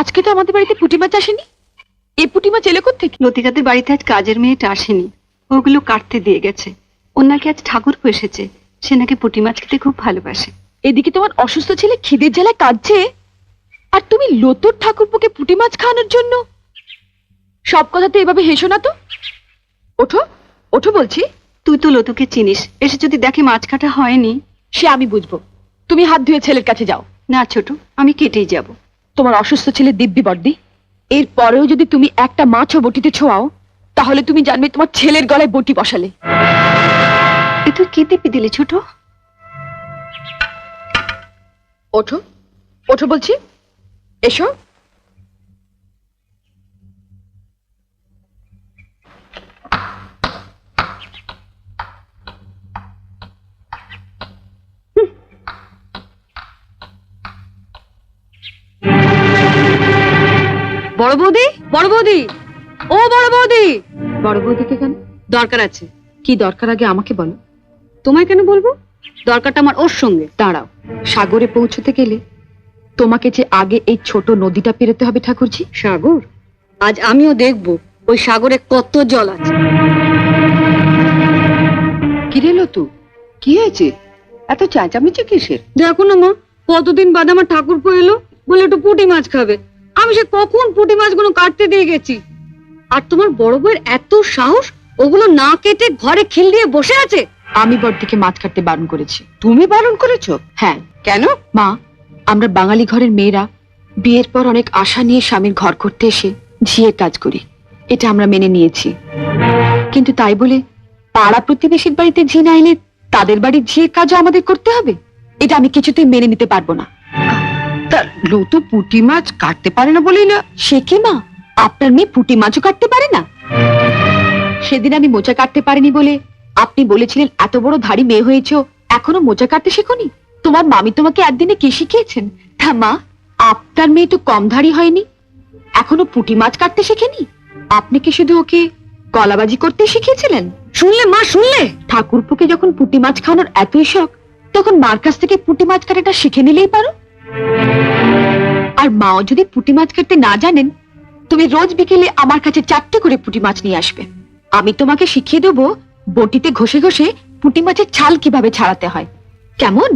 আজকে তো আমাদের বাড়িতে পুঁটি মাছ আসেনি। এই পুঁটি মাছ এলে কোত্থেকে? লতিকাদের বাড়িতে আজ কাজের মেয়েটা আসেনি, ওগুলো কাটতে দিয়ে গেছে। ওর নাকি আজ ঠাকুরপো এসেছে, সে নাকি পুঁটি মাছ খেতে খুব ভালোবাসে। এদিকে তোমার অসুস্থ ছেলে খিদের জ্বালায় কাঁদছে, আর তুমি লতুর ঠাকুরপোকে পুঁটি মাছ খাওয়ানোর জন্য। সব কথাতে এভাবে হেসো না তো। ওঠো ওঠো বলছি। তুই তো লতুকে চিনিস, এসে যদি দেখে মাছ কাটা হয়নি। সে আমি বুঝবো, তুমি হাত ধুয়ে ছেলের কাছে যাও। না ছোট, আমি কেটেই যাব। তোমার অসুস্থ ছেলে দিব্যি বর্দি, এর পরেও যদি তুমি একটা মাছও বটিতে ছোঁয়াও, তাহলে তুমি জানবে তোমার ছেলের গলায় বটি বসালে। এ তুই কি দিবি দিলি ছোট? ওঠো ওঠো বলছি, এসো। বড় বৌদি, বড় বৌদি, ও বড় বৌদি। বড় বৌদিকে কেন? দরকার আছে। কি দরকার আগে আমাকে বলো। তোমায় কেন বলবো? দরকারটা আমার ওর সঙ্গে। দাঁড়াও, সাগরে পৌঁছতে গেলে তোমাকে যে আগে এই ছোট নদীটা পেরোতে হবে ঠাকুরজি। সাগর? আজ আমিও দেখবো ওই সাগরে কত জল আছে। কি রে লতু, কি হয়েছে? এত চেঁচামেচি কিসের? দেখো না মা, কতদিন বাদে আমার ঠাকুরপো এলো, বলে একটু পুঁটি মাছ খাবে। আমি সে কখন পুঁটি মাছগুলো কাটতে দিয়ে গেছি, আর তোমার বড় বউয়ের এত সাহস, ওগুলো না কেটে ঘরে খিল দিয়ে বসে আছে। আমি বড়দিকে মাছ কাটতে বারণ করেছি। তুমি বারণ করেছো? হ্যাঁ। কেন? মা, আমরা বাঙালি ঘরের মেয়েরা বিয়ের পর অনেক আশা নিয়ে স্বামীর ঘর করতে এসে ঝিয়ের কাজ করি, এটা আমরা মেনে নিয়েছি। কিন্তু তাই বলে পাড়া প্রতিবেশীর বাড়িতে ঝি না এলে তাদের বাড়ির ঝিয়ের কাজও আমাদের করতে হবে? এটা আমি কিছুতেই মেনে নিতে পারবো না। তা লতু পুঁটি মাছ কাটতে পারে না বলেই না? সে কি মা, আপনার মেয়ে পুঁটি মাছও কাটতে পারে না? সেদিন আমি মোচা কাটতে পারিনি বলে আপনি বলেছিলেন এত বড় ধাড়ি মেয়ে হয়েছো, এখনো মোচা কাটতে শেখোনি? তোমার মামি তোমাকে একদিনে কি শিখিয়েছেন? তা মা, আপনার মেয়ে তো কম ধাড়ি হয়নি, এখনো পুঁটি মাছ কাটতে শেখেনি। আপনি কি শুধু ওকে গলাবাজি করতে শিখিয়েছিলেন? শুনলে মা, শুনলে? ঠাকুরপুকে যখন পুঁটি মাছ খাওয়ানোর এতই শখ, তখন মার কাছ থেকে পুঁটি মাছ কাটাটা শিখে নিলেই পারো। আর মাও যদি পুঁটি মাছ কাটতে না জানেন, তুমি রোজ বিকেলে আমার কাছে 4টে করে পুঁটি মাছ নিয়ে আসবে। আমি তোমাকে শিখিয়ে দেবো বটিতে ঘষে ঘষে পুঁটি মাছের ছাল কিভাবে ছাড়াতে হয়। কেমন?